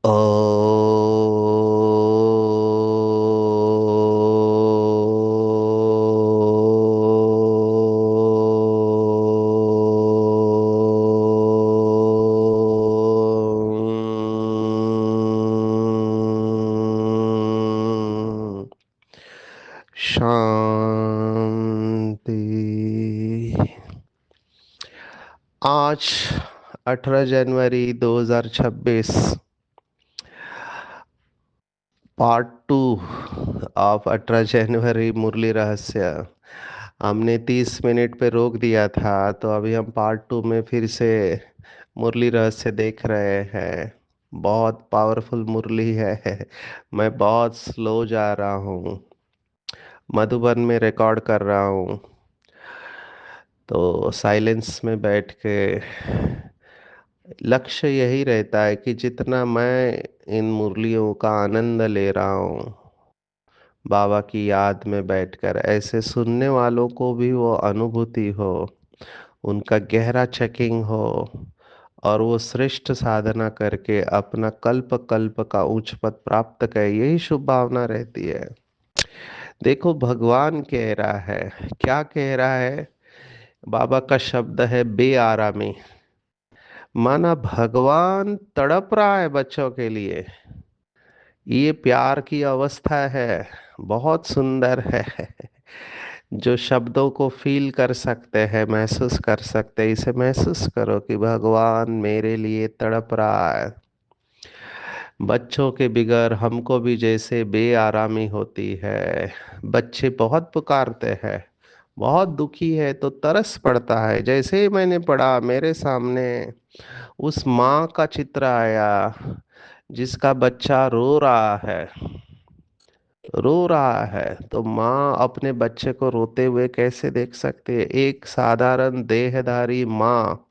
ओ। शांति। आज 18 जनवरी 2026, part two of 18 जनवरी मुरली रहस्य। हमने 30 मिनट पे रोक दिया था, तो अभी हम पार्ट टू में फिर से मुरली रहस्य देख रहे हैं। बहुत पावरफुल मुरली है। मैं बहुत स्लो जा रहा हूँ, मधुबन में रिकॉर्ड कर रहा हूँ, तो साइलेंस में बैठ के लक्ष्य यही रहता है कि जितना मैं इन मुरलियों का आनंद ले रहा हूँ बाबा की याद में बैठकर, ऐसे सुनने वालों को भी वो अनुभूति हो, उनका गहरा चेकिंग हो, और वो श्रेष्ठ साधना करके अपना कल्प कल्प का उच्च पद प्राप्त करे, यही शुभ भावना रहती है। देखो भगवान कह रहा है, क्या कह रहा है? बाबा का शब्द है बेआरामी। माना भगवान तड़प रहा है बच्चों के लिए। ये प्यार की अवस्था है, बहुत सुंदर है। जो शब्दों को फील कर सकते हैं, महसूस कर सकते हैं, इसे महसूस करो कि भगवान मेरे लिए तड़प रहा है। बच्चों के बिगर हमको भी जैसे बेआरामी होती है। बच्चे बहुत पुकारते हैं, बहुत दुखी है तो तरस पड़ता है। जैसे ही मैंने पढ़ा, मेरे सामने उस माँ का चित्र आया जिसका बच्चा रो रहा है। रो रहा है तो माँ अपने बच्चे को रोते हुए कैसे देख सकती है? एक साधारण देहधारी माँ,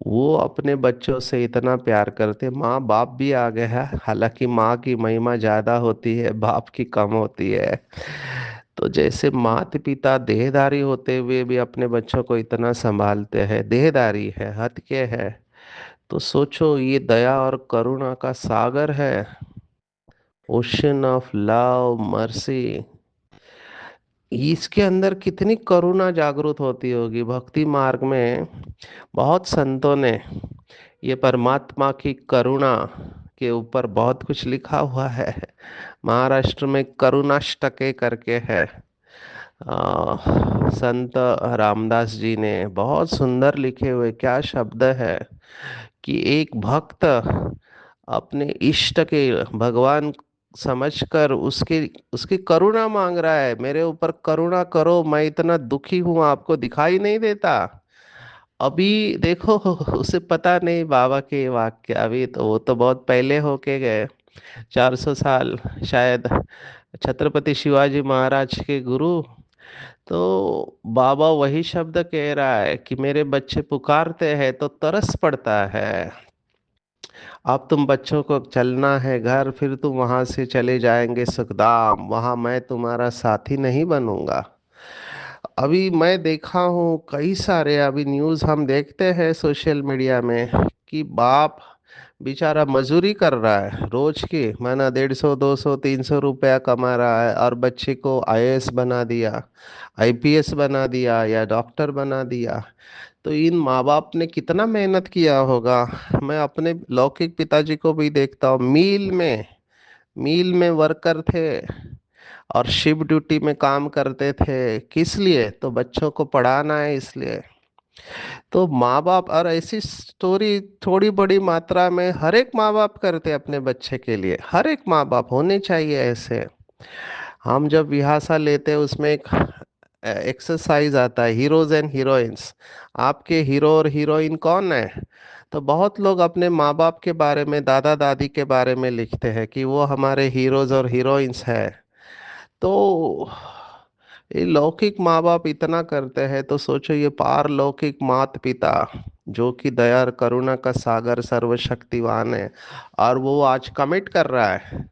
वो अपने बच्चों से इतना प्यार करते। माँ बाप भी आ गया है, हालांकि माँ की महिमा ज्यादा होती है, बाप की कम होती है। तो जैसे माता पिता देहधारी होते हुए भी अपने बच्चों को इतना संभालते हैं, देहधारी है, हत्या है, तो सोचो ये दया और करुणा का सागर है। Ocean of love mercy. इसके अंदर कितनी करुणा जागृत होती होगी। भक्ति मार्ग में बहुत संतों ने ये परमात्मा की करुणा के ऊपर बहुत कुछ लिखा हुआ है। महाराष्ट्र में करुणाष्टके करके है। संत रामदास जी ने बहुत सुंदर लिखे हुए, क्या शब्द है कि एक भक्त अपने इष्ट के भगवान समझकर उसके उसकी करुणा मांग रहा है, मेरे ऊपर करुणा करो, मैं इतना दुखी हूं, आपको दिखाई नहीं देता? अभी देखो, उसे पता नहीं बाबा के वाक्य, अभी तो वो तो बहुत पहले होके गए, 400 साल शायद, छत्रपति शिवाजी महाराज के गुरु। तो बाबा वही शब्द कह रहा है कि मेरे बच्चे पुकारते हैं तो तरस पड़ता है। अब तुम बच्चों को चलना है घर, फिर तुम वहां से चले जाएंगे सुखधाम, वहां मैं तुम्हारा साथी नहीं बनूंगा। अभी मैं देखा हूँ कई सारे, अभी न्यूज़ हम देखते हैं सोशल मीडिया में कि बाप बेचारा मजूरी कर रहा है रोज की, माना 150 200 300 रुपया कमा रहा है, और बच्चे को आईएएस बना दिया, आईपीएस बना दिया, या डॉक्टर बना दिया। तो इन माँ बाप ने कितना मेहनत किया होगा। मैं अपने लौकिक पिताजी को भी देखता हूँ, मील में वर्कर थे और शिप ड्यूटी में काम करते थे। किस लिए? तो बच्चों को पढ़ाना है, इसलिए। तो माँ बाप, और ऐसी स्टोरी थोड़ी बड़ी मात्रा में हर एक माँ बाप करते हैं अपने बच्चे के लिए। हर एक माँ बाप होने चाहिए ऐसे। हम जब विहासा लेते हैं, उसमें एक एक्सरसाइज आता है, हीरोज एंड हीरोइंस। आपके हीरो और हीरोइन कौन है? तो बहुत लोग अपने माँ बाप के बारे में, दादा दादी के बारे में लिखते हैं कि वो हमारे हीरोज और हीरोइंस है। तो ये लौकिक माँ बाप इतना करते हैं, तो सोचो ये पारलौकिक माता पिता, जो कि दया और करुणा का सागर सर्वशक्तिवान है, और वो आज कमिट कर रहा है।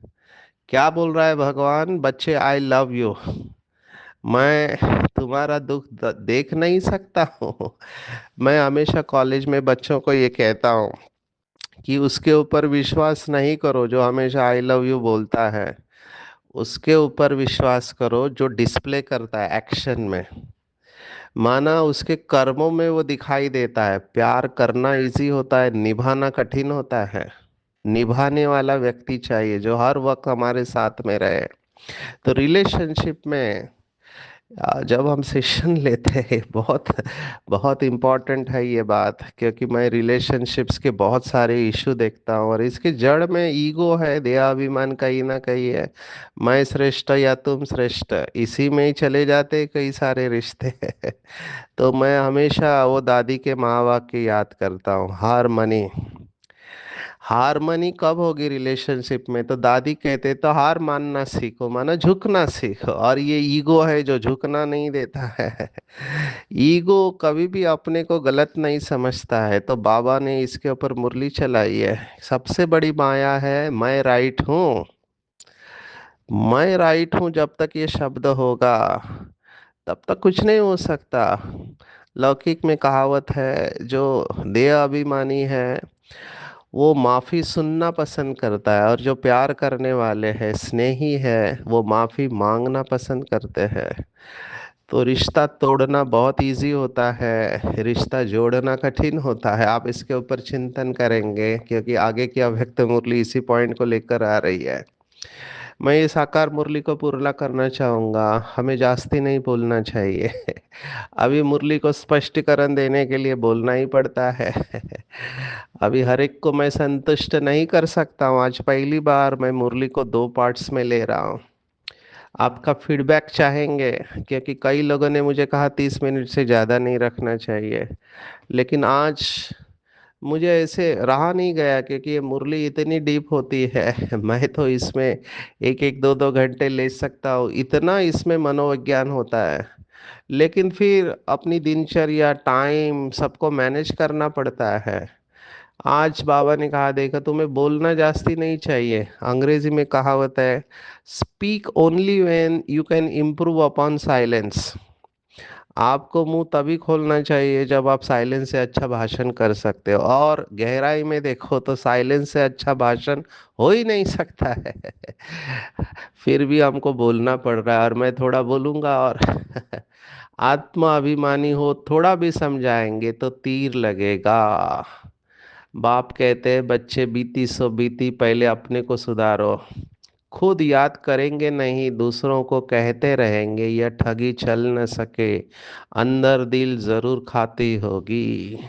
क्या बोल रहा है भगवान? बच्चे, आई लव यू। मैं तुम्हारा दुख देख नहीं सकता हूँ। मैं हमेशा कॉलेज में बच्चों को ये कहता हूँ कि उसके ऊपर विश्वास नहीं करो जो हमेशा आई लव यू बोलता है। उसके ऊपर विश्वास करो जो डिस्प्ले करता है एक्शन में। माना उसके कर्मों में वो दिखाई देता है। प्यार करना इजी होता है, निभाना कठिन होता है। निभाने वाला व्यक्ति चाहिए जो हर वक्त हमारे साथ में रहे। तो रिलेशनशिप में जब हम सेशन लेते हैं, बहुत बहुत इम्पोर्टेंट है ये बात, क्योंकि मैं रिलेशनशिप्स के बहुत सारे इशू देखता हूँ और इसके जड़ में ईगो है, देहाभिमान कहीं ना कहीं है। मैं श्रेष्ठ या तुम श्रेष्ठ, इसी में ही चले जाते कई सारे रिश्ते। तो मैं हमेशा वो दादी के माँ वाक्य याद करता हूँ, हारमनी। हारमोनी कब होगी रिलेशनशिप में, तो दादी कहते तो हार मानना सीखो, माना झुकना सीखो। और ये ईगो है जो झुकना नहीं देता है। ईगो कभी भी अपने को गलत नहीं समझता है। तो बाबा ने इसके ऊपर मुरली चलाई है। सबसे बड़ी माया है मैं राइट हूँ। मैं राइट हूँ जब तक ये शब्द होगा तब तक कुछ नहीं हो सकता। लौकिक में कहावत है, जो देह अभिमानी है वो माफी सुनना पसंद करता है, और जो प्यार करने वाले हैं, स्नेही है, वो माफी मांगना पसंद करते हैं। तो रिश्ता तोड़ना बहुत इजी होता है, रिश्ता जोड़ना कठिन होता है। आप इसके ऊपर चिंतन करेंगे क्योंकि आगे की अव्यक्त मुरली इसी पॉइंट को लेकर आ रही है। मैं इस आकार मुरली को पूरा करना चाहूंगा। हमें जास्ती नहीं बोलना चाहिए। अभी मुरली को स्पष्टीकरण देने के लिए बोलना ही पड़ता है। अभी हर एक को मैं संतुष्ट नहीं कर सकता हूँ। आज पहली बार मैं मुरली को दो पार्ट्स में ले रहा हूँ। आपका फीडबैक चाहेंगे, क्योंकि कई लोगों ने मुझे कहा 30 मिनट से ज़्यादा नहीं रखना चाहिए। लेकिन आज मुझे ऐसे रहा नहीं गया, क्योंकि ये मुरली इतनी डीप होती है। मैं तो इसमें एक एक दो दो घंटे ले सकता हूँ, इतना इसमें मनोविज्ञान होता है। लेकिन फिर अपनी दिनचर्या, टाइम, सबको मैनेज करना पड़ता है। आज बाबा ने कहा, देखा तुम्हें बोलना जास्ती नहीं चाहिए। अंग्रेजी में कहावत है, speak only when you can improve upon silence. आपको मुंह तभी खोलना चाहिए जब आप साइलेंस से अच्छा भाषण कर सकते हो, और गहराई में देखो तो साइलेंस से अच्छा भाषण हो ही नहीं सकता है। फिर भी हमको बोलना पड़ रहा है, और मैं थोड़ा बोलूंगा। और आत्मा अभिमानी हो, थोड़ा भी समझाएंगे तो तीर लगेगा। बाप कहते हैं, बच्चे बीती सो बीती, पहले अपने को सुधारो। खुद याद करेंगे नहीं, दूसरों को कहते रहेंगे, यह ठगी चल न सके, अंदर दिल जरूर खाती होगी।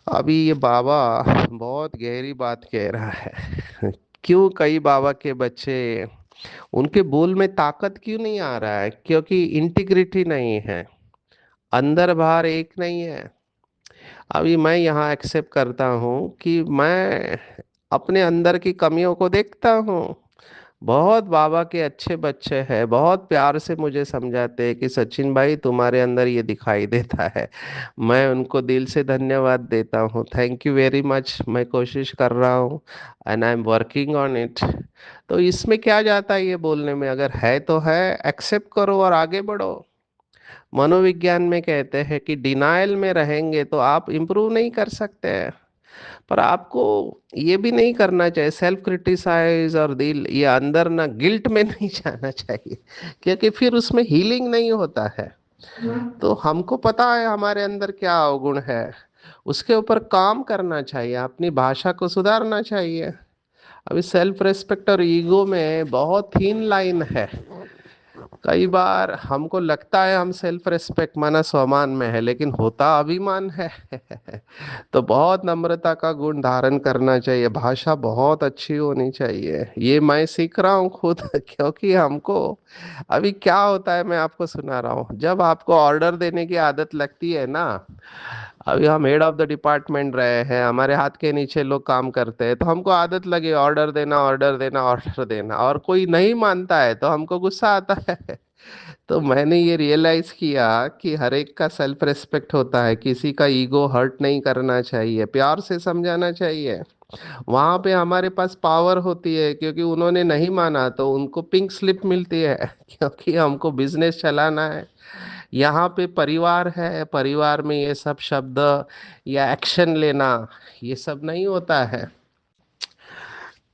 अभी ये बाबा बहुत गहरी बात कह रहा है। क्यों कई बाबा के बच्चे, उनके बोल में ताकत क्यों नहीं आ रहा है? क्योंकि इंटीग्रिटी नहीं है, अंदर बाहर एक नहीं है। अभी मैं यहाँ एक्सेप्ट करता हूँ कि मैं अपने अंदर की कमियों को देखता हूँ। बहुत बाबा के अच्छे बच्चे हैं, बहुत प्यार से मुझे समझाते हैं कि सचिन भाई तुम्हारे अंदर ये दिखाई देता है। मैं उनको दिल से धन्यवाद देता हूँ, थैंक यू वेरी मच। मैं कोशिश कर रहा हूँ, and I am working on it. तो इसमें क्या जाता है ये बोलने में? अगर है तो है, एक्सेप्ट करो और आगे बढ़ो। मनोविज्ञान में कहते हैं कि डिनायल में रहेंगे तो आप इम्प्रूव नहीं कर सकते हैं। पर आपको ये भी नहीं करना चाहिए सेल्फ क्रिटिसाइज, और दिल ये अंदर ना गिल्ट में नहीं जाना चाहिए, क्योंकि फिर उसमें हीलिंग नहीं होता है। तो हमको पता है हमारे अंदर क्या अवगुण है, उसके ऊपर काम करना चाहिए, अपनी भाषा को सुधारना चाहिए। अभी सेल्फ रेस्पेक्ट और ईगो में बहुत थीन लाइन है। कई बार हमको लगता है हम सेल्फ रेस्पेक्ट माना स्वमान में है, लेकिन होता अभिमान है। तो बहुत नम्रता का गुण धारण करना चाहिए, भाषा बहुत अच्छी होनी चाहिए। ये मैं सीख रहा हूँ खुद। क्योंकि हमको अभी क्या होता है, मैं आपको सुना रहा हूँ। जब आपको ऑर्डर देने की आदत लगती है ना, अभी हम हेड ऑफ द डिपार्टमेंट रहे हैं, हमारे हाथ के नीचे लोग काम करते हैं, तो हमको आदत लगी ऑर्डर देना, ऑर्डर देना, ऑर्डर देना, और कोई नहीं मानता है तो हमको गुस्सा आता है। तो मैंने ये रियलाइज किया कि हर एक का सेल्फ रिस्पेक्ट होता है, किसी का ईगो हर्ट नहीं करना चाहिए, प्यार से समझाना चाहिए। वहां पे हमारे पास पावर होती है, क्योंकि उन्होंने नहीं माना तो उनको पिंक स्लिप मिलती है। क्योंकि हमको बिजनेस चलाना है, यहाँ पे परिवार है, परिवार में ये सब शब्द या एक्शन लेना ये सब नहीं होता है।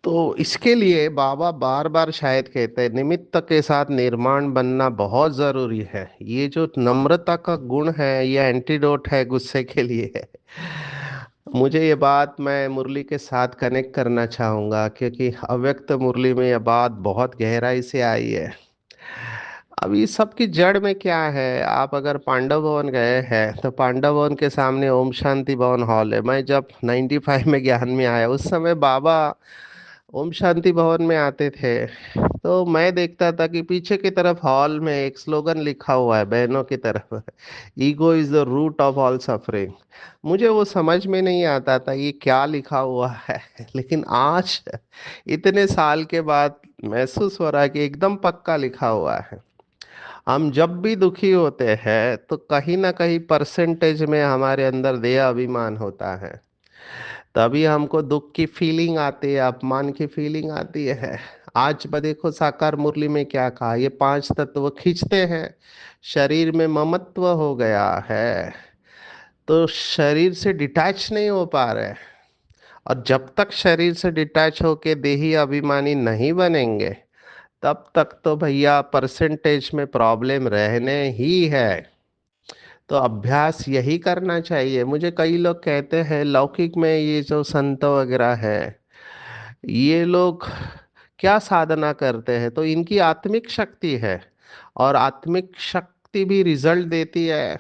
तो इसके लिए बाबा बार बार शायद कहते हैं निमित्त के साथ निर्माण बनना बहुत जरूरी है। ये जो नम्रता का गुण है ये एंटीडोट है गुस्से के लिए है। मुझे ये बात मैं मुरली के साथ कनेक्ट करना चाहूंगा क्योंकि अव्यक्त मुरली में ये बात बहुत गहराई से आई है। अब इस सब की जड़ में क्या है, आप अगर पांडव भवन गए हैं तो पांडव भवन के सामने ओम शांति भवन हॉल है। मैं जब 95 में ज्ञान में आया उस समय बाबा ओम शांति भवन में आते थे, तो मैं देखता था कि पीछे की तरफ हॉल में एक स्लोगन लिखा हुआ है बहनों की तरफ, ego is the root of all suffering. मुझे वो समझ में नहीं आता था ये क्या लिखा हुआ है लेकिन आज इतने साल के बाद महसूस हो रहा है कि एकदम पक्का लिखा हुआ है। हम जब भी दुखी होते हैं तो कहीं ना कहीं परसेंटेज में हमारे अंदर देह अभिमान होता है, तभी हमको दुख की फीलिंग आती है, अपमान की फीलिंग आती है। आज देखो साकार मुरली में क्या कहा, ये पांच तत्व खींचते हैं, शरीर में ममत्व हो गया है, तो शरीर से डिटैच नहीं हो पा रहे। और जब तक शरीर से डिटैच होके देही अभिमानी नहीं बनेंगे तब तक तो भैया परसेंटेज में प्रॉब्लम रहने ही है। तो अभ्यास यही करना चाहिए। मुझे कई लोग कहते हैं लौकिक में ये जो संत वगैरह है ये लोग क्या साधना करते हैं, तो इनकी आत्मिक शक्ति है और आत्मिक शक्ति भी रिजल्ट देती है।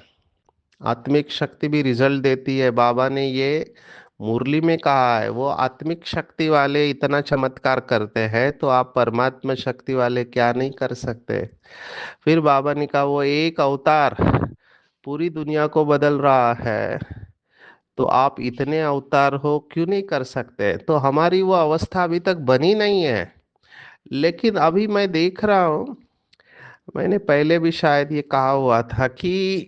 आत्मिक शक्ति भी रिजल्ट देती है। बाबा ने ये मुरली में कहा है, वो आत्मिक शक्ति वाले इतना चमत्कार करते हैं तो आप परमात्मा शक्ति वाले क्या नहीं कर सकते। फिर बाबा ने कहा वो एक अवतार पूरी दुनिया को बदल रहा है, तो आप इतने अवतार हो क्यों नहीं कर सकते। तो हमारी वो अवस्था अभी तक बनी नहीं है, लेकिन अभी मैं देख रहा हूँ, मैंने पहले भी शायद ये कहा हुआ था कि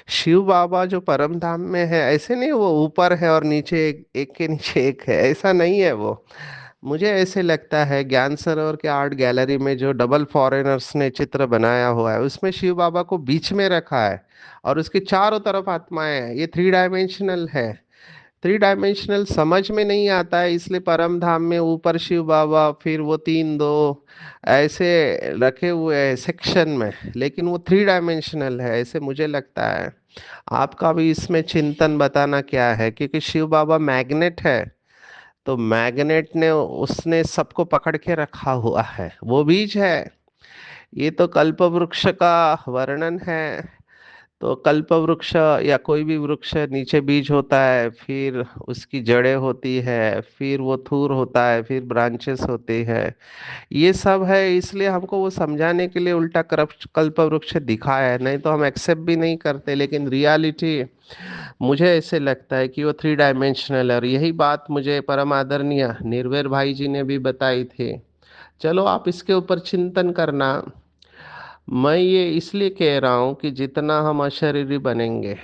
शिव बाबा जो परम धाम में है ऐसे नहीं वो ऊपर है और नीचे एक के नीचे एक है, ऐसा नहीं है वो। मुझे ऐसे लगता है ज्ञान सरोवर के आर्ट गैलरी में जो डबल फॉरेनर्स ने चित्र बनाया हुआ है उसमें शिव बाबा को बीच में रखा है और उसके चारों तरफ आत्माएं हैं। ये थ्री डायमेंशनल है। थ्री डायमेंशनल समझ में नहीं आता है, इसलिए परम धाम में ऊपर शिव बाबा फिर वो तीन दो ऐसे रखे हुए हैं सेक्शन में, लेकिन वो थ्री डायमेंशनल है ऐसे मुझे लगता है। आपका भी इसमें चिंतन बताना क्या है, क्योंकि शिव बाबा मैग्नेट है, तो मैग्नेट ने उसने सबको पकड़ के रखा हुआ है, वो बीज है। ये तो कल्प वृक्ष का वर्णन है। तो कल्प वृक्ष या कोई भी वृक्ष नीचे बीज होता है, फिर उसकी जड़ें होती है, फिर वो थूर होता है, फिर ब्रांचेस होती है, ये सब है। इसलिए हमको वो समझाने के लिए उल्टा कल्प वृक्ष दिखाया है, नहीं तो हम एक्सेप्ट भी नहीं करते। लेकिन रियलिटी मुझे ऐसे लगता है कि वो थ्री डायमेंशनल है, और यही बात मुझे परम आदरणीय निर्वैर भाई जी ने भी बताई थी। चलो आप इसके ऊपर चिंतन करना। मैं ये इसलिए कह रहा हूँ कि जितना हम अशरीरी बनेंगे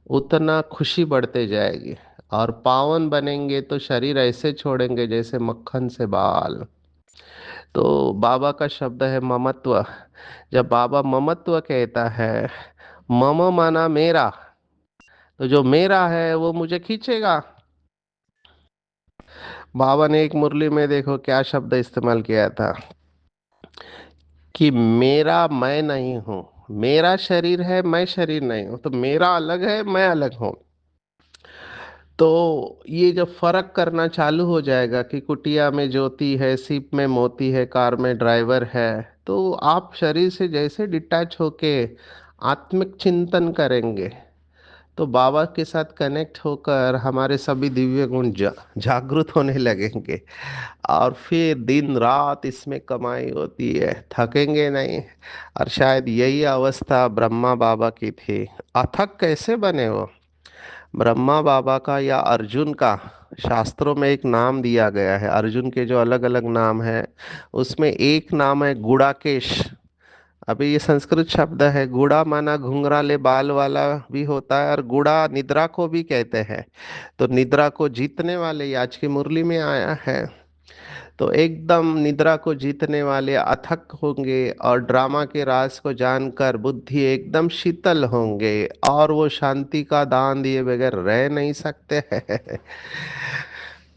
उतना खुशी बढ़ते जाएगी, और पावन बनेंगे तो शरीर ऐसे छोड़ेंगे जैसे मक्खन से बाल। तो बाबा का शब्द है ममत्व। जब बाबा ममत्व कहता है, मम माना मेरा, तो जो मेरा है वो मुझे खींचेगा। बाबा ने एक मुरली में देखो क्या शब्द इस्तेमाल किया था कि मेरा मैं नहीं हूँ। मेरा शरीर है, मैं शरीर नहीं हूँ, तो मेरा अलग है, मैं अलग हूँ। तो ये जब फर्क करना चालू हो जाएगा कि कुटिया में ज्योति है, सीप में मोती है, कार में ड्राइवर है, तो आप शरीर से जैसे डिटैच होके आत्मिक चिंतन करेंगे तो बाबा के साथ कनेक्ट होकर हमारे सभी दिव्य गुण जागृत होने लगेंगे। और फिर दिन रात इसमें कमाई होती है, थकेंगे नहीं। और शायद यही अवस्था ब्रह्मा बाबा की थी। अथक कैसे बने वो ब्रह्मा बाबा का या अर्जुन का, शास्त्रों में एक नाम दिया गया है। अर्जुन के जो अलग अलग नाम है उसमें एक नाम है गुड़ाकेश। अभी ये संस्कृत शब्द है, गुड़ा माना घुंघराले बाल वाला भी होता है, और गुड़ा निद्रा को भी कहते हैं। तो निद्रा को जीतने वाले ये आज की मुरली में आया है। तो एकदम निद्रा को जीतने वाले अथक होंगे और ड्रामा के राज को जानकर बुद्धि एकदम शीतल होंगे और वो शांति का दान दिए बगैर रह नहीं सकते हैं।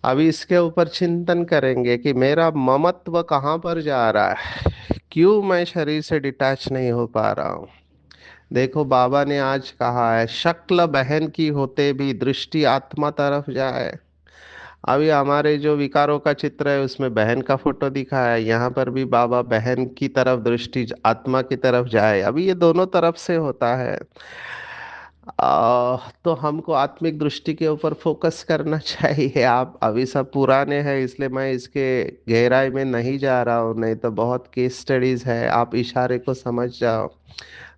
अभी इसके ऊपर चिंतन करेंगे कि मेरा ममत्व कहाँ पर जा रहा है, क्यों मैं शरीर से डिटैच नहीं हो पा रहा हूँ। देखो बाबा ने आज कहा है, शक्ल बहन की होते भी दृष्टि आत्मा तरफ जाए। अभी हमारे जो विकारों का चित्र है उसमें बहन का फोटो दिखा है, यहाँ पर भी बाबा बहन की तरफ दृष्टि आत्मा की तरफ जाए। अभी ये दोनों तरफ से होता है। तो हमको आत्मिक दृष्टि के ऊपर फोकस करना चाहिए। आप अभी सब पुराने हैं इसलिए मैं इसके गहराई में नहीं जा रहा हूँ, नहीं तो बहुत केस स्टडीज है, आप इशारे को समझ जाओ।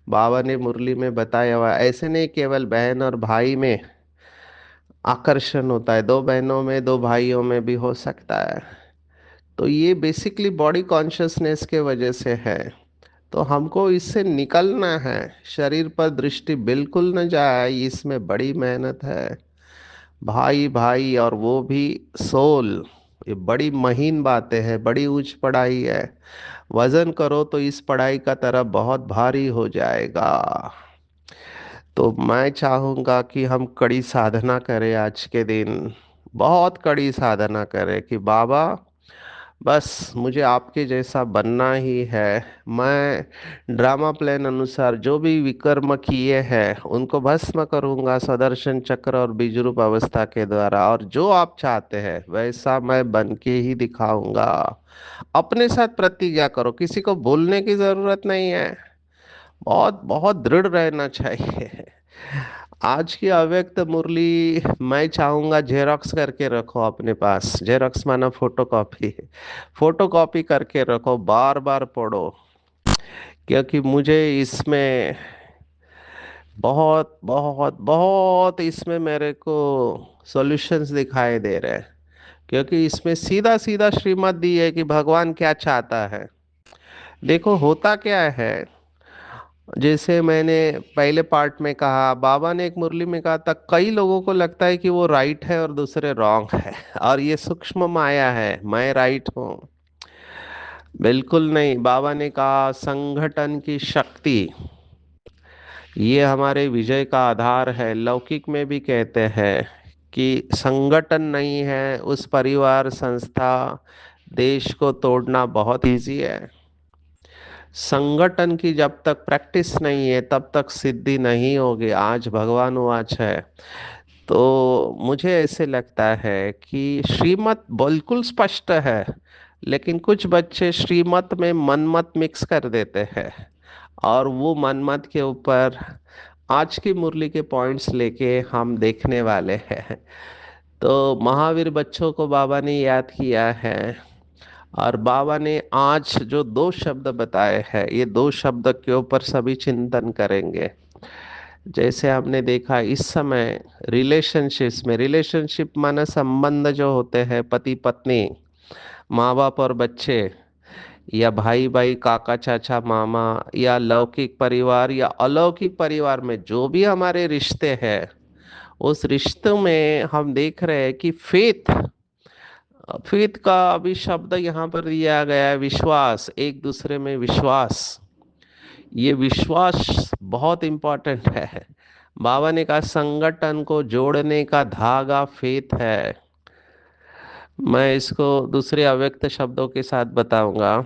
बाबा ने मुरली में बताया हुआ है, ऐसे नहीं केवल बहन और भाई में आकर्षण होता है, दो बहनों में दो भाइयों में भी हो सकता है। तो ये बेसिकली बॉडी कॉन्शियसनेस के वजह से है। तो हमको इससे निकलना है, शरीर पर दृष्टि बिल्कुल न जाए, इसमें बड़ी मेहनत है। भाई भाई और वो भी सोल, ये बड़ी महीन बातें हैं, बड़ी ऊंच पढ़ाई है। वजन करो तो इस पढ़ाई का तरफ बहुत भारी हो जाएगा। तो मैं चाहूँगा कि हम कड़ी साधना करें आज के दिन, बहुत कड़ी साधना करें कि बाबा बस मुझे आपके जैसा बनना ही है। मैं ड्रामा प्लान अनुसार जो भी विकर्म किए हैं उनको भस्म करूंगा सुदर्शन चक्र और बीज रूप अवस्था के द्वारा, और जो आप चाहते हैं वैसा मैं बन के ही दिखाऊंगा। अपने साथ प्रतिज्ञा करो, किसी को बोलने की जरूरत नहीं है, बहुत बहुत दृढ़ रहना चाहिए। आज की अव्यक्त मुरली मैं चाहूंगा जेरोक्स करके रखो अपने पास, जेरोक्स माना फोटो कॉपी, फोटो कॉपी करके रखो, बार बार पढ़ो। क्योंकि मुझे इसमें बहुत बहुत बहुत इसमें मेरे को सॉल्यूशंस दिखाई दे रहे हैं। क्योंकि इसमें सीधा सीधा श्रीमत दी है कि भगवान क्या चाहता है। देखो होता क्या है, जैसे मैंने पहले पार्ट में कहा, बाबा ने एक मुरली में कहा था, कई लोगों को लगता है कि वो राइट है और दूसरे रॉन्ग है, और ये सूक्ष्म माया है, मैं राइट हूँ। बिल्कुल नहीं, बाबा ने कहा संगठन की शक्ति ये हमारे विजय का आधार है। लौकिक में भी कहते हैं कि संगठन नहीं है उस परिवार संस्था देश को तोड़ना बहुत इजी है। संगठन की जब तक प्रैक्टिस नहीं है तब तक सिद्धि नहीं होगी, आज भगवान वाच है। तो मुझे ऐसे लगता है कि श्रीमत बिल्कुल स्पष्ट है, लेकिन कुछ बच्चे श्रीमत में मनमत मिक्स कर देते हैं, और वो मनमत के ऊपर आज की मुरली के पॉइंट्स लेके हम देखने वाले हैं। तो महावीर बच्चों को बाबा ने याद किया है, और बाबा ने आज जो दो शब्द बताए हैं, ये दो शब्द के ऊपर सभी चिंतन करेंगे। जैसे हमने देखा इस समय रिलेशनशिप्स में, रिलेशनशिप माना संबंध जो होते हैं पति पत्नी, माँ बाप और बच्चे, या भाई भाई काका चाचा मामा, या लौकिक परिवार या अलौकिक परिवार में जो भी हमारे रिश्ते हैं, उस रिश्ते में हम देख रहे हैं कि फेथ, फेथ का अभी शब्द यहाँ पर दिया गया है, विश्वास, एक दूसरे में विश्वास। ये विश्वास बहुत इंपॉर्टेंट है। बाबा ने कहा संगठन को जोड़ने का धागा फेथ है। मैं इसको दूसरे अव्यक्त शब्दों के साथ बताऊंगा।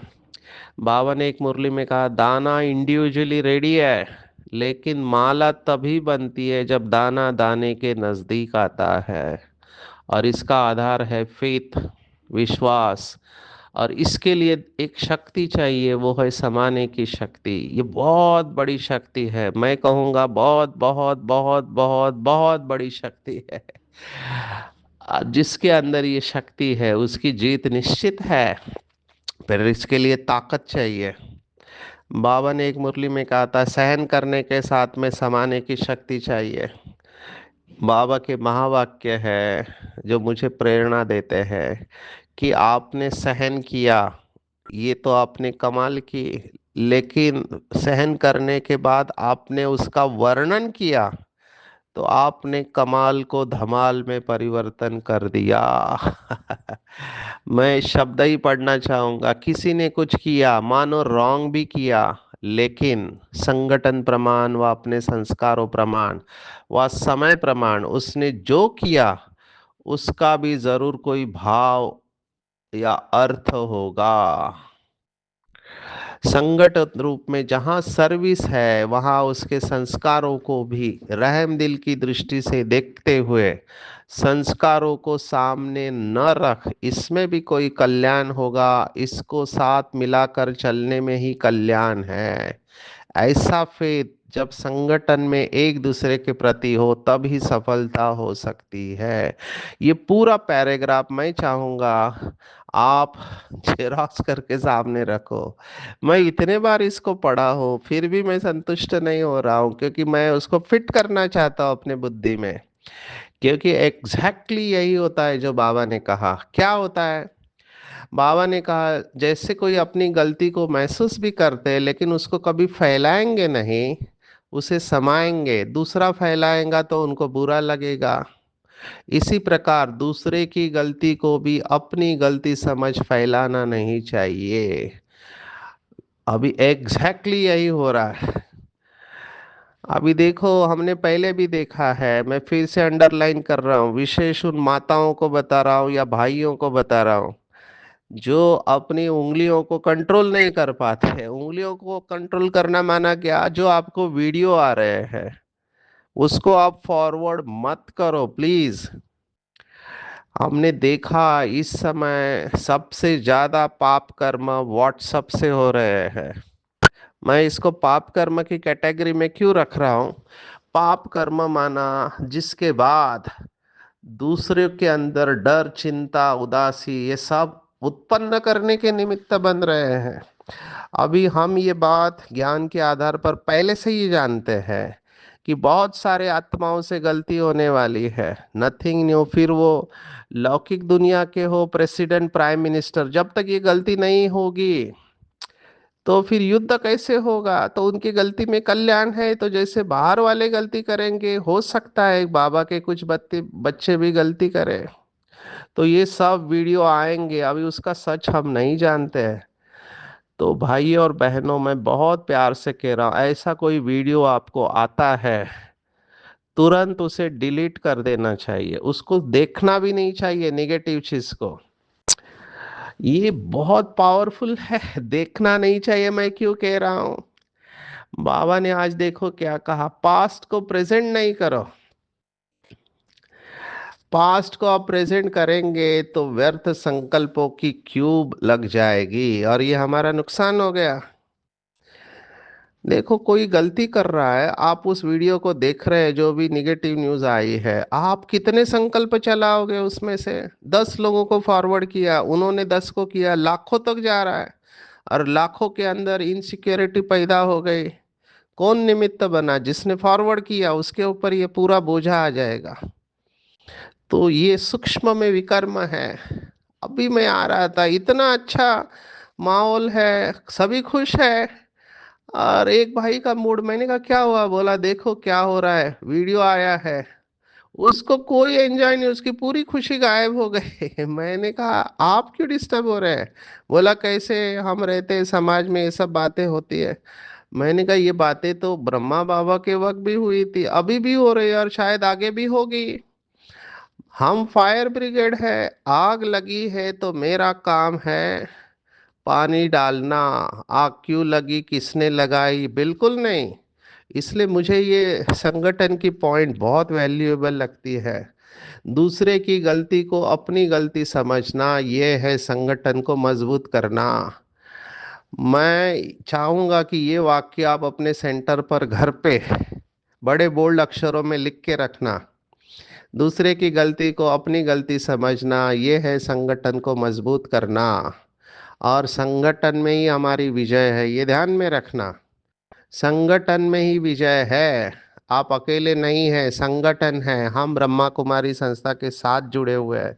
बाबा ने एक मुरली में कहा दाना इंडिविजुअली रेडी है, लेकिन माला तभी बनती है जब दाना दाने के नजदीक आता है। और इसका आधार है फेथ, विश्वास। और इसके लिए एक शक्ति चाहिए, वो है समाने की शक्ति। ये बहुत बड़ी शक्ति है, मैं कहूँगा बहुत बहुत बहुत बहुत बहुत बड़ी शक्ति है। जिसके अंदर ये शक्ति है उसकी जीत निश्चित है, पर इसके लिए ताकत चाहिए। बाबा ने एक मुरली में कहा था सहन करने के साथ में समाने की शक्ति चाहिए। बाबा के महावाक्य है जो मुझे प्रेरणा देते हैं कि आपने सहन किया, ये तो आपने कमाल की, लेकिन सहन करने के बाद आपने उसका वर्णन किया, तो आपने कमाल को धमाल में परिवर्तन कर दिया। मैं शब्द ही पढ़ना चाहूंगा। किसी ने कुछ किया, मानो रॉन्ग भी किया, लेकिन संगठन प्रमाण व अपने संस्कारों प्रमाण व समय प्रमाण उसने जो किया उसका भी जरूर कोई भाव या अर्थ होगा। संगठित रूप में जहाँ सर्विस है वहाँ उसके संस्कारों को भी रहम दिल की दृष्टि से देखते हुए संस्कारों को सामने न रख, इसमें भी कोई कल्याण होगा। इसको साथ मिलाकर चलने में ही कल्याण है। ऐसा फेथ जब संगठन में एक दूसरे के प्रति हो तब ही सफलता हो सकती है। ये पूरा पैराग्राफ मैं चाहूंगा आप जेरॉक्स करके सामने रखो। मैं इतने बार इसको पढ़ा हूँ फिर भी मैं संतुष्ट नहीं हो रहा हूँ, क्योंकि मैं उसको फिट करना चाहता हूँ अपने बुद्धि में। क्योंकि एग्जैक्टली यही होता है जो बाबा ने कहा। क्या होता है? बाबा ने कहा जैसे कोई अपनी गलती को महसूस भी करते हैं लेकिन उसको कभी फैलाएंगे नहीं, उसे समाएंगे। दूसरा फैलाएगा तो उनको बुरा लगेगा। इसी प्रकार दूसरे की गलती को भी अपनी गलती समझ फैलाना नहीं चाहिए। अभी एग्जैक्टली यही हो रहा है। अभी देखो, हमने पहले भी देखा है, मैं फिर से अंडरलाइन कर रहा हूँ, विशेष उन माताओं को बता रहा हूँ या भाइयों को बता रहा हूँ जो अपनी उंगलियों को कंट्रोल नहीं कर पाते। उंगलियों को कंट्रोल करना माना क्या? जो आपको वीडियो आ रहे हैं उसको आप फॉरवर्ड मत करो प्लीज। हमने देखा इस समय सबसे ज्यादा पाप कर्म व्हाट्सएप से हो रहे हैं। मैं इसको पाप कर्म की कैटेगरी में क्यों रख रहा हूँ? पाप कर्म माना जिसके बाद दूसरे के अंदर डर, चिंता, उदासी ये सब उत्पन्न करने के निमित्त बन रहे हैं। अभी हम ये बात ज्ञान के आधार पर पहले से ही जानते हैं कि बहुत सारे आत्माओं से गलती होने वाली है। Nothing new. फिर वो लौकिक दुनिया के हो प्रेसिडेंट, प्राइम मिनिस्टर, जब तक ये गलती नहीं होगी तो फिर युद्ध कैसे होगा? तो उनकी गलती में कल्याण है। तो जैसे बाहर वाले गलती करेंगे, हो सकता है बाबा के कुछ बच्चे बच्चे भी गलती करें। तो ये सब वीडियो आएंगे, अभी उसका सच हम नहीं जानते हैं। तो भाई और बहनों, मैं बहुत प्यार से कह रहा हूँ, ऐसा कोई वीडियो आपको आता है तुरंत उसे डिलीट कर देना चाहिए। उसको देखना भी नहीं चाहिए नेगेटिव चीज को। ये बहुत पावरफुल है। देखना नहीं चाहिए। मैं क्यों कह रहा हूँ? बाबा ने आज देखो क्या कहा, पास्ट को प्रेजेंट नहीं करो। पास्ट को आप प्रेजेंट करेंगे तो व्यर्थ संकल्पों की क्यूब लग जाएगी और ये हमारा नुकसान हो गया। देखो, कोई गलती कर रहा है, आप उस वीडियो को देख रहे हैं, जो भी निगेटिव न्यूज आई है, आप कितने संकल्प चलाओगे? उसमें से 10 लोगों को फॉरवर्ड किया, उन्होंने 10 को किया, लाखों तक जा रहा है। और लाखों के अंदर इनसिक्योरिटी पैदा हो गई। कौन निमित्त बना? जिसने फॉरवर्ड किया उसके ऊपर ये पूरा बोझा आ जाएगा। तो ये सूक्ष्म में विकर्म है। अभी मैं आ रहा था, इतना अच्छा माहौल है, सभी खुश है। और एक भाई का मूड, मैंने कहा क्या हुआ? बोला देखो क्या हो रहा है, वीडियो आया है। उसको कोई एंजॉय नहीं, उसकी पूरी खुशी गायब हो गई। मैंने कहा आप क्यों डिस्टर्ब हो रहे हैं? बोला कैसे हम रहते हैं समाज में, ये सब बातें होती है। मैंने कहा ये बातें तो ब्रह्मा बाबा के वक्त भी हुई थी, अभी भी हो रही है और शायद आगे भी होगी। हम फायर ब्रिगेड है। आग लगी है तो मेरा काम है पानी डालना। आग क्यों लगी, किसने लगाई? बिल्कुल नहीं। इसलिए मुझे ये संगठन की पॉइंट बहुत वैल्यूएबल लगती है। दूसरे की गलती को अपनी गलती समझना, ये है संगठन को मजबूत करना। मैं चाहूंगा कि ये वाक्य आप अपने सेंटर पर घर पे बड़े बोल्ड अक्षरों में लिख के रखना। दूसरे की गलती को अपनी गलती समझना, ये है संगठन को मजबूत करना। और संगठन में ही हमारी विजय है, ये ध्यान में रखना। संगठन में ही विजय है। आप अकेले नहीं हैं, संगठन है। हम ब्रह्मा कुमारी संस्था के साथ जुड़े हुए हैं।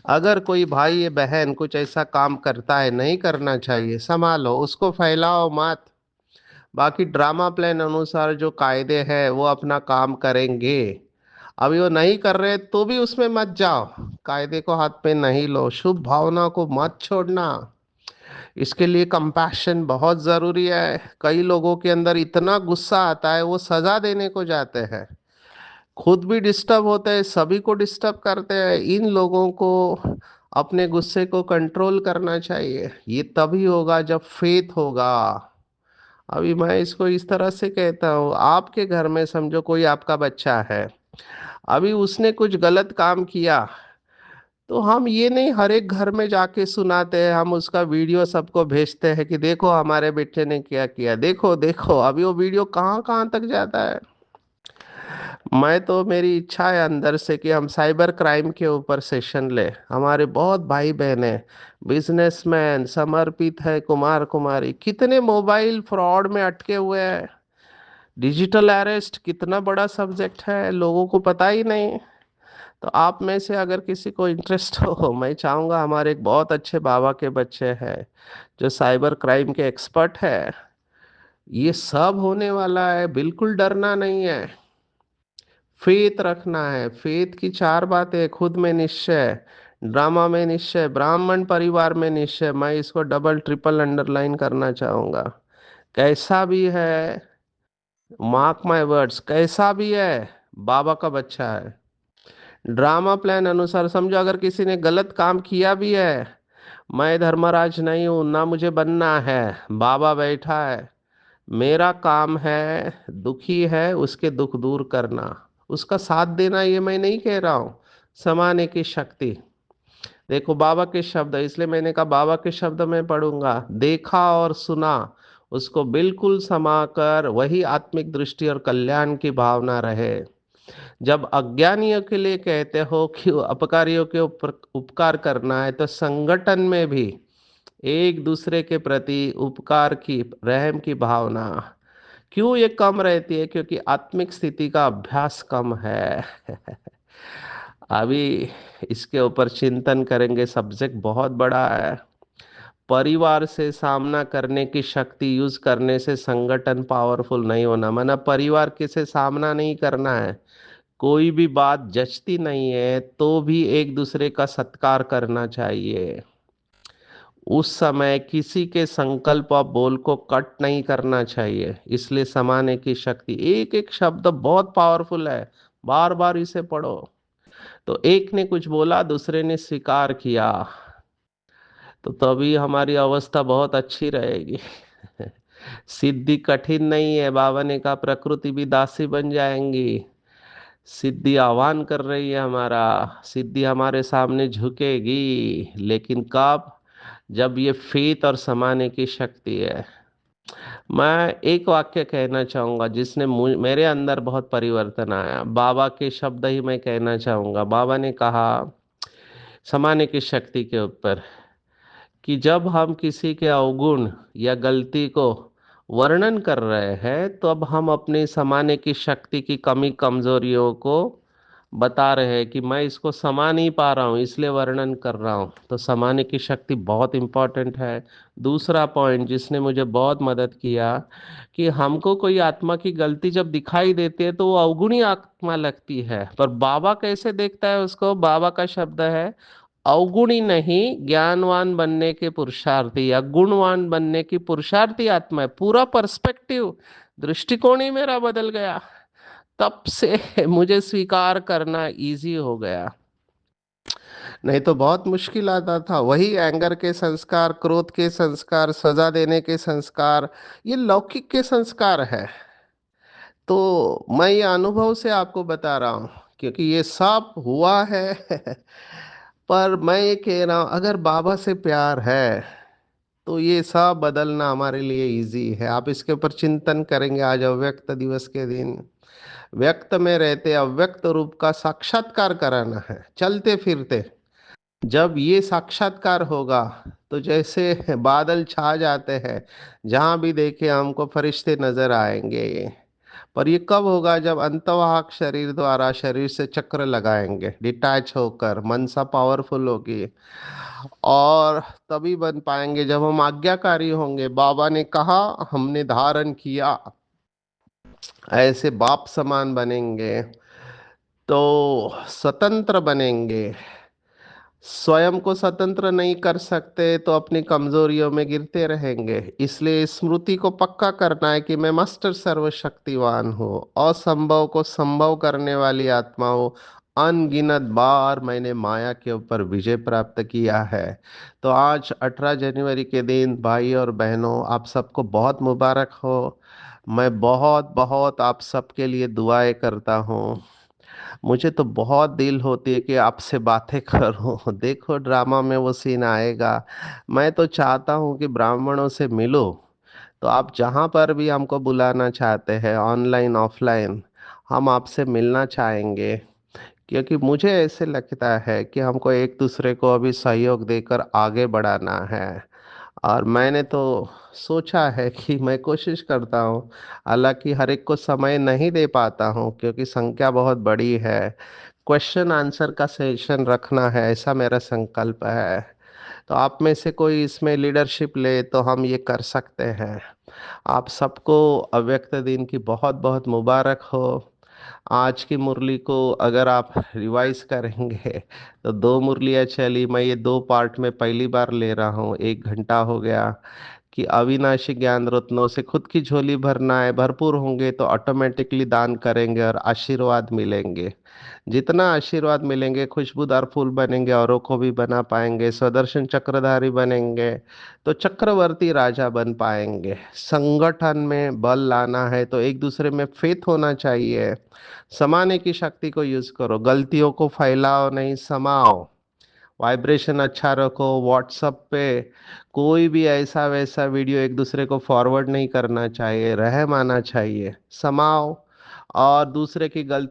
अगर कोई भाई या बहन कुछ ऐसा काम करता है, नहीं करना चाहिए, संभालो उसको, फैलाओ मत। बाकी ड्रामा प्लान अनुसार जो कायदे हैं वो अपना काम करेंगे। अभी वो नहीं कर रहे तो भी उसमें मत जाओ, कायदे को हाथ में नहीं लो, शुभ भावना को मत छोड़ना। इसके लिए कंपैशन बहुत जरूरी है। कई लोगों के अंदर इतना गुस्सा आता है वो सजा देने को जाते हैं, खुद भी डिस्टर्ब होते हैं, सभी को डिस्टर्ब करते हैं। इन लोगों को अपने गुस्से को कंट्रोल करना चाहिए। ये तभी होगा जब फेथ होगा। अभी मैं इसको इस तरह से कहता हूँ, आपके घर में समझो कोई आपका बच्चा है, अभी उसने कुछ गलत काम किया, तो हम ये नहीं हर एक घर में जाके सुनाते हैं, हम उसका वीडियो सबको भेजते हैं कि देखो हमारे बेटे ने क्या किया, देखो देखो। अभी वो वीडियो कहाँ कहाँ तक जाता है। मैं तो मेरी इच्छा है अंदर से कि हम साइबर क्राइम के ऊपर सेशन ले। हमारे बहुत भाई बहन हैं, बिजनेसमैन समर्पित है, कुमार कुमारी, कितने मोबाइल फ्रॉड में अटके हुए हैं। डिजिटल अरेस्ट कितना बड़ा सब्जेक्ट है, लोगों को पता ही नहीं। तो आप में से अगर किसी को इंटरेस्ट हो, मैं चाहूँगा, हमारे एक बहुत अच्छे बाबा के बच्चे हैं जो साइबर क्राइम के एक्सपर्ट है। ये सब होने वाला है, बिल्कुल डरना नहीं है, फेथ रखना है। फेथ की चार बातें: खुद में निश्चय, ड्रामा में निश्चय, ब्राह्मण परिवार में निश्चय। मैं इसको डबल ट्रिपल अंडरलाइन करना चाहूंगा। कैसा भी है, मार्क माय वर्ड्स, कैसा भी है, बाबा का बच्चा है। ड्रामा प्लान अनुसार समझो, अगर किसी ने गलत काम किया भी है, मैं धर्मराज नहीं हूं, ना मुझे बनना है, बाबा बैठा है, मेरा काम है दुखी है उसके दुख दूर करना, उसका साथ देना। ये मैं नहीं कह रहा हूँ, समाने की शक्ति। देखो बाबा के शब्द है, इसलिए मैंने कहा बाबा के शब्द में पढ़ूंगा। देखा और सुना, उसको बिल्कुल समाकर वही आत्मिक दृष्टि और कल्याण की भावना रहे। जब अज्ञानियों के लिए कहते हो कि अपकारियों के ऊपर उपकार करना है, तो संगठन में भी एक दूसरे के प्रति उपकार की, रहम की भावना क्यों ये कम रहती है? क्योंकि आत्मिक स्थिति का अभ्यास कम है। अभी इसके ऊपर चिंतन करेंगे, सब्जेक्ट बहुत बड़ा है। परिवार से सामना करने की शक्ति यूज करने से संगठन पावरफुल नहीं होना, माना परिवार के से सामना नहीं करना है, कोई भी बात जचती नहीं है तो भी एक दूसरे का सत्कार करना चाहिए। उस समय किसी के संकल्प और बोल को कट नहीं करना चाहिए। इसलिए समाने की शक्ति, एक एक शब्द बहुत पावरफुल है, बार बार इसे पढ़ो। तो एक ने कुछ बोला, दूसरे ने स्वीकार किया, तो तभी हमारी अवस्था बहुत अच्छी रहेगी। सिद्धि कठिन नहीं है, बाबा ने कहा प्रकृति भी दासी बन जाएंगी। सिद्धि आह्वान कर रही है हमारा, सिद्धि हमारे सामने झुकेगी, लेकिन कब? जब ये फेथ और समाने की शक्ति है। मैं एक वाक्य कहना चाहूंगा जिसने मेरे अंदर बहुत परिवर्तन आया, बाबा के शब्द ही मैं कहना चाहूंगा। बाबा ने कहा समाने की शक्ति के ऊपर कि जब हम किसी के अवगुण या गलती को वर्णन कर रहे हैं, तो अब हम अपनी समाने की शक्ति की कमी कमजोरियों को बता रहे हैं कि मैं इसको समा नहीं पा रहा हूँ, इसलिए वर्णन कर रहा हूँ। तो समाने की शक्ति बहुत इंपॉर्टेंट है। दूसरा पॉइंट जिसने मुझे बहुत मदद किया, कि हमको कोई आत्मा की गलती जब दिखाई देती है तो वो अवगुणी आत्मा लगती है, पर बाबा कैसे देखता है उसको? बाबा का शब्द है, अवगुणी नहीं, ज्ञानवान बनने के पुरुषार्थी या गुणवान बनने की पुरुषार्थी आत्मा है। पूरा पर्सपेक्टिव, दृष्टिकोण ही मेरा बदल गया। तब से मुझे स्वीकार करना इजी हो गया, नहीं तो बहुत मुश्किल आता था। वही एंगर के संस्कार, क्रोध के संस्कार, सजा देने के संस्कार, ये लौकिक के संस्कार है। तो मैं ये अनुभव से आपको बता रहा हूँ, क्योंकि ये सब हुआ है। पर मैं ये कह रहा हूँ, अगर बाबा से प्यार है तो ये सब बदलना हमारे लिए इजी है। आप इसके ऊपर चिंतन करेंगे। आज अव्यक्त दिवस के दिन व्यक्त में रहते अव्यक्त रूप का साक्षात्कार कराना है, चलते फिरते। जब ये साक्षात्कार होगा तो जैसे बादल छा जाते हैं, जहां भी देखे हमको फरिश्ते नजर आएंगे। पर ये कब होगा? जब अंतवाहक शरीर द्वारा शरीर से चक्र लगाएंगे, डिटैच होकर, मनसा पावरफुल होगी। और तभी बन पाएंगे जब हम आज्ञाकारी होंगे। बाबा ने कहा, हमने धारण किया, ऐसे बाप समान बनेंगे। तो स्वतंत्र बनेंगे। स्वयं को स्वतंत्र नहीं कर सकते तो अपनी कमजोरियों में गिरते रहेंगे। इसलिए स्मृति को पक्का करना है कि मैं मास्टर सर्वशक्तिवान हूँ, असंभव को संभव करने वाली आत्मा हूँ। अनगिनत बार मैंने माया के ऊपर विजय प्राप्त किया है। तो आज 18 जनवरी के दिन भाई और बहनों, आप सबको बहुत मुबारक हो। मैं बहुत बहुत आप सबके लिए दुआएं करता हूँ। मुझे तो बहुत दिल होती है कि आपसे बातें करूं। देखो ड्रामा में वो सीन आएगा। मैं तो चाहता हूं कि ब्राह्मणों से मिलो। तो आप जहां पर भी हमको बुलाना चाहते हैं, ऑनलाइन ऑफलाइन, हम आपसे मिलना चाहेंगे। क्योंकि मुझे ऐसे लगता है कि हमको एक दूसरे को अभी सहयोग देकर आगे बढ़ाना है। और मैंने तो सोचा है कि मैं कोशिश करता हूँ। हालांकि हर एक को समय नहीं दे पाता हूँ क्योंकि संख्या बहुत बड़ी है। क्वेश्चन आंसर का सेशन रखना है, ऐसा मेरा संकल्प है। तो आप में से कोई इसमें लीडरशिप ले तो हम ये कर सकते हैं। आप सबको अव्यक्त दिन की बहुत बहुत मुबारक हो। आज की मुरली को अगर आप रिवाइज करेंगे तो दो मुरलियाँ चली। मैं ये दो पार्ट में पहली बार ले रहा हूँ। 1 घंटा हो गया कि अविनाशी ज्ञान रत्नों से खुद की झोली भरना है। भरपूर होंगे तो ऑटोमेटिकली दान करेंगे और आशीर्वाद मिलेंगे। जितना आशीर्वाद मिलेंगे खुशबूदार फूल बनेंगे, औरों को भी बना पाएंगे, स्वदर्शन चक्रधारी बनेंगे, तो चक्रवर्ती राजा बन पाएंगे। संगठन में बल लाना है तो एक दूसरे में फेथ होना चाहिए। समाने की शक्ति को यूज करो, गलतियों को फैलाओ नहीं, समाओ। वाइब्रेशन अच्छा रखो। व्हाट्सएप पे कोई भी ऐसा वैसा वीडियो एक दूसरे को फॉरवर्ड नहीं करना चाहिए, रहम आना चाहिए। समाओ और दूसरे की गलती